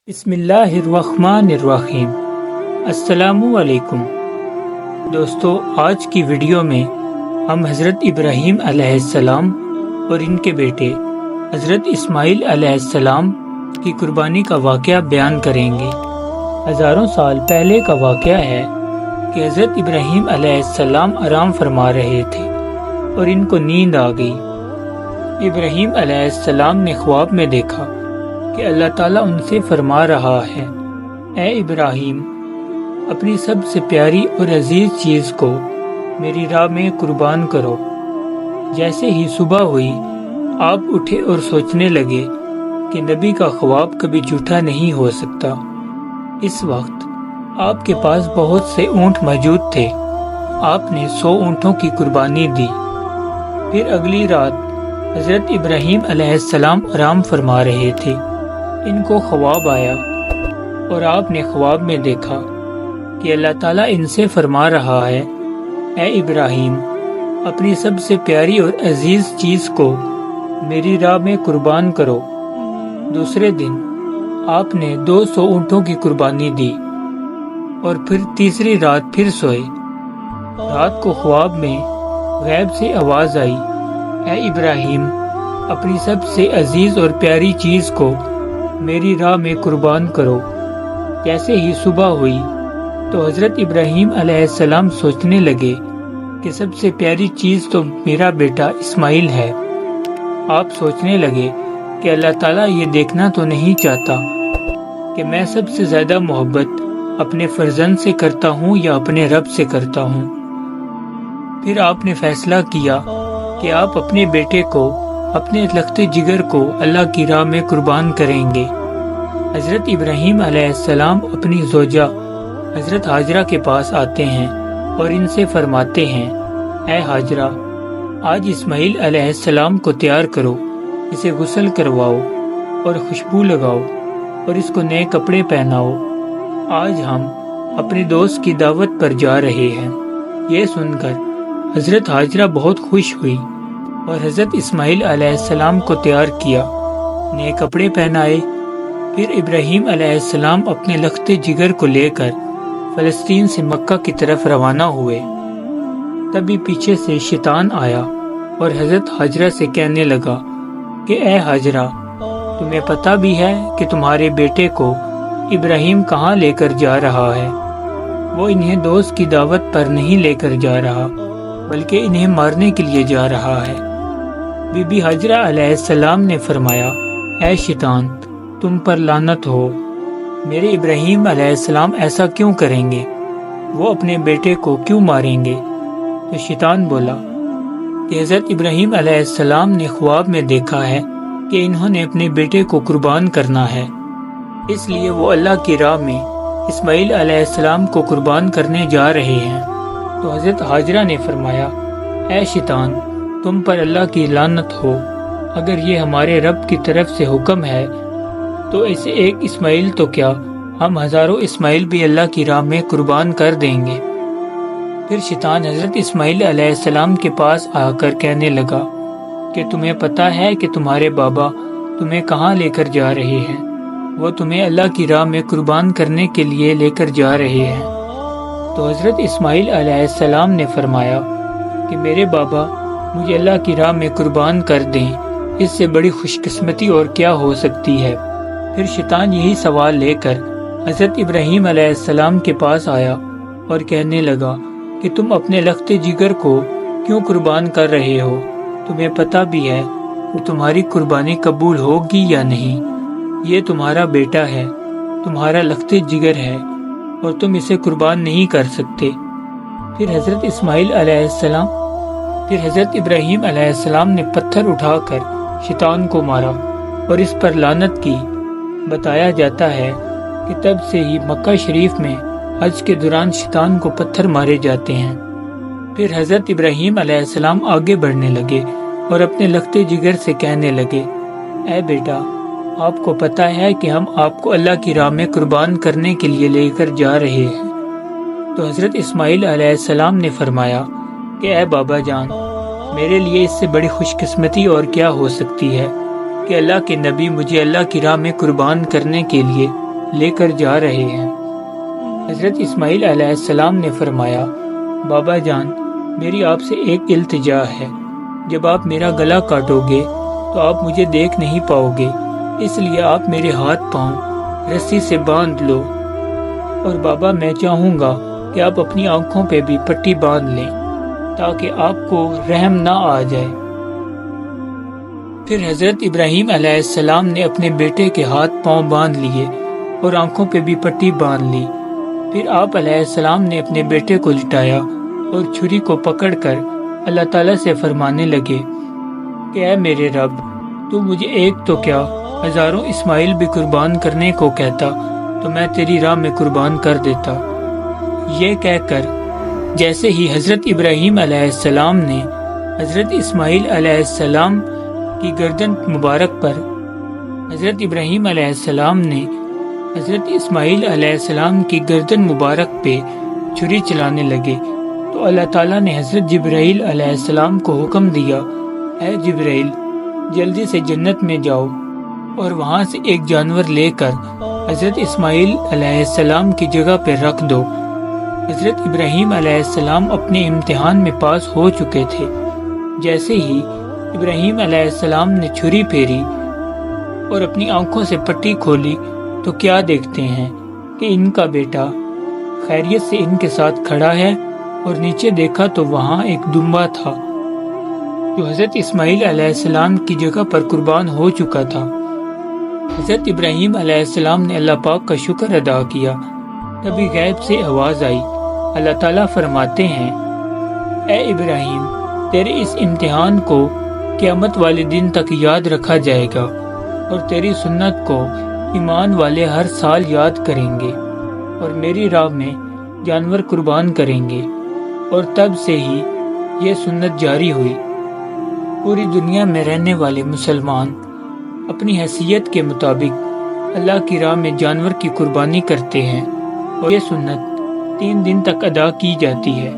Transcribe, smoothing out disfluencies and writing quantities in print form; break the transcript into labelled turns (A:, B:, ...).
A: بسم اللہ الرحمن الرحیم۔ السلام علیکم دوستو، آج کی ویڈیو میں ہم حضرت ابراہیم علیہ السلام اور ان کے بیٹے حضرت اسماعیل علیہ السلام کی قربانی کا واقعہ بیان کریں گے۔ ہزاروں سال پہلے کا واقعہ ہے کہ حضرت ابراہیم علیہ السلام آرام فرما رہے تھے اور ان کو نیند آ گئی۔ ابراہیم علیہ السلام نے خواب میں دیکھا کہ اللہ تعالیٰ ان سے فرما رہا ہے، اے ابراہیم، اپنی سب سے پیاری اور عزیز چیز کو میری راہ میں قربان کرو۔ جیسے ہی صبح ہوئی، آپ اٹھے اور سوچنے لگے کہ نبی کا خواب کبھی جھوٹا نہیں ہو سکتا۔ اس وقت آپ کے پاس بہت سے اونٹ موجود تھے۔ آپ نے 100 اونٹوں کی قربانی دی۔ پھر اگلی رات حضرت ابراہیم علیہ السلام آرام فرما رہے تھے۔ ان کو خواب آیا اور آپ نے خواب میں دیکھا کہ اللہ تعالیٰ ان سے فرما رہا ہے، اے ابراہیم، اپنی سب سے پیاری اور عزیز چیز کو میری راہ میں قربان کرو۔ دوسرے دن آپ نے 200 اونٹوں کی قربانی دی اور پھر تیسری رات پھر سوئے۔ رات کو خواب میں غیب سے آواز آئی، اے ابراہیم، اپنی سب سے عزیز اور پیاری چیز کو میری راہ میں قربان کرو۔ جیسے ہی صبح ہوئی تو حضرت ابراہیم علیہ السلام سوچنے لگے کہ سب سے پیاری چیز تو میرا بیٹا اسماعیل ہے۔ آپ سوچنے لگے کہ اللہ تعالیٰ یہ دیکھنا تو نہیں چاہتا کہ میں سب سے زیادہ محبت اپنے فرزند سے کرتا ہوں یا اپنے رب سے کرتا ہوں۔ پھر آپ نے فیصلہ کیا کہ آپ اپنے بیٹے کو، اپنے لخت جگر کو اللہ کی راہ میں قربان کریں گے۔ حضرت ابراہیم علیہ السلام اپنی زوجہ حضرت ہاجرہ کے پاس آتے ہیں اور ان سے فرماتے ہیں، اے ہاجرہ، آج اسماعیل علیہ السلام کو تیار کرو، اسے غسل کرواؤ اور خوشبو لگاؤ اور اس کو نئے کپڑے پہناؤ۔ آج ہم اپنے دوست کی دعوت پر جا رہے ہیں۔ یہ سن کر حضرت ہاجرہ بہت خوش ہوئی اور حضرت اسماعیل علیہ السلام کو تیار کیا، نئے کپڑے پہنائے۔ پھر ابراہیم علیہ السلام اپنے لخت جگر کو لے کر فلسطین سے مکہ کی طرف روانہ ہوئے۔ تبھی پیچھے سے شیطان آیا اور حضرت ہاجرہ سے کہنے لگا کہ اے ہاجرہ، تمہیں پتہ بھی ہے کہ تمہارے بیٹے کو ابراہیم کہاں لے کر جا رہا ہے؟ وہ انہیں دوست کی دعوت پر نہیں لے کر جا رہا، بلکہ انہیں مارنے کے لیے جا رہا ہے۔ بی بی ہاجرہ علیہ السلام نے فرمایا، اے شیطان، تم پر لعنت ہو، میرے ابراہیم علیہ السلام ایسا کیوں کریں گے؟ وہ اپنے بیٹے کو کیوں ماریں گے؟ تو شیطان بولا کہ حضرت ابراہیم علیہ السلام نے خواب میں دیکھا ہے کہ انہوں نے اپنے بیٹے کو قربان کرنا ہے، اس لیے وہ اللہ کی راہ میں اسماعیل علیہ السلام کو قربان کرنے جا رہے ہیں۔ تو حضرت ہاجرہ نے فرمایا، اے شیطان، تم پر اللہ کی لعنت ہو، اگر یہ ہمارے رب کی طرف سے حکم ہے تو اسے ایک اسماعیل تو کیا، ہم ہزاروں اسماعیل بھی اللہ کی راہ میں قربان کر دیں گے۔ پھر شیطان حضرت اسماعیل علیہ السلام کے پاس آ کر کہنے لگا کہ تمہیں پتہ ہے کہ تمہارے بابا تمہیں کہاں لے کر جا رہے ہیں؟ وہ تمہیں اللہ کی راہ میں قربان کرنے کے لیے لے کر جا رہے ہیں۔ تو حضرت اسماعیل علیہ السلام نے فرمایا کہ میرے بابا مجھے اللہ کی راہ میں قربان کر دیں، اس سے بڑی خوش قسمتی اور کیا ہو سکتی ہے۔ پھر شیطان یہی سوال لے کر حضرت ابراہیم علیہ السلام کے پاس آیا اور کہنے لگا کہ تم اپنے لخت جگر کو کیوں قربان کر رہے ہو؟ تمہیں پتہ بھی ہے کہ تمہاری قربانی قبول ہوگی یا نہیں؟ یہ تمہارا بیٹا ہے، تمہارا لخت جگر ہے اور تم اسے قربان نہیں کر سکتے۔ پھر حضرت ابراہیم علیہ السلام نے پتھر اٹھا کر شیطان کو مارا اور اس پر لعنت کی۔ بتایا جاتا ہے کہ تب سے ہی مکہ شریف میں حج کے دوران شیطان کو پتھر مارے جاتے ہیں۔ پھر حضرت ابراہیم علیہ السلام آگے بڑھنے لگے اور اپنے لخت جگر سے کہنے لگے، اے بیٹا، آپ کو پتہ ہے کہ ہم آپ کو اللہ کی راہ میں قربان کرنے کے لیے لے کر جا رہے ہیں۔ تو حضرت اسماعیل علیہ السلام نے فرمایا کہ اے بابا جان، میرے لیے اس سے بڑی خوش قسمتی اور کیا ہو سکتی ہے کہ اللہ کے نبی مجھے اللہ کی راہ میں قربان کرنے کے لیے لے کر جا رہے ہیں۔ حضرت اسماعیل علیہ السلام نے فرمایا، بابا جان، میری آپ سے ایک التجا ہے، جب آپ میرا گلا کاٹو گے تو آپ مجھے دیکھ نہیں پاؤ گے، اس لیے آپ میرے ہاتھ پاؤں رسی سے باندھ لو، اور بابا میں چاہوں گا کہ آپ اپنی آنکھوں پہ بھی پٹی باندھ لیں تاکہ آپ کو رحم نہ آ جائے۔ پھر حضرت ابراہیم علیہ السلام نے اپنے بیٹے کے ہاتھ پاؤں باندھ لیے اور آنکھوں پہ بھی پٹی باندھ لی۔ پھر آپ علیہ السلام نے اپنے بیٹے کو لٹایا اور چھری کو پکڑ کر اللہ تعالیٰ سے فرمانے لگے کہ اے میرے رب، تو مجھے ایک تو کیا ہزاروں اسماعیل بھی قربان کرنے کو کہتا تو میں تیری راہ میں قربان کر دیتا۔ یہ کہہ کر جیسے ہی حضرت ابراہیم علیہ السلام نے حضرت اسماعیل علیہ السلام کی گردن مبارک پر حضرت ابراہیم علیہ السلام نے حضرت اسماعیل علیہ السلام کی گردن مبارک پہ چھری چلانے لگے تو اللہ تعالیٰ نے حضرت جبرائیل علیہ السلام کو حکم دیا، اے جبرائیل، جلدی سے جنت میں جاؤ اور وہاں سے ایک جانور لے کر حضرت اسماعیل علیہ السلام کی جگہ پہ رکھ دو۔ حضرت ابراہیم علیہ السلام اپنے امتحان میں پاس ہو چکے تھے۔ جیسے ہی ابراہیم علیہ السلام نے چھری پھیری اور اپنی آنکھوں سے پٹی کھولی تو کیا دیکھتے ہیں کہ ان کا بیٹا خیریت سے ان کے ساتھ کھڑا ہے، اور نیچے دیکھا تو وہاں ایک دمبا تھا جو حضرت اسماعیل علیہ السلام کی جگہ پر قربان ہو چکا تھا۔ حضرت ابراہیم علیہ السلام نے اللہ پاک کا شکر ادا کیا۔ تبھی غیب سے آواز آئی، اللہ تعالیٰ فرماتے ہیں، اے ابراہیم، تیرے اس امتحان کو قیامت والے دن تک یاد رکھا جائے گا، اور تیری سنت کو ایمان والے ہر سال یاد کریں گے اور میری راہ میں جانور قربان کریں گے۔ اور تب سے ہی یہ سنت جاری ہوئی۔ پوری دنیا میں رہنے والے مسلمان اپنی حیثیت کے مطابق اللہ کی راہ میں جانور کی قربانی کرتے ہیں، اور یہ سنت 3 دن تک ادا کی جاتی ہے۔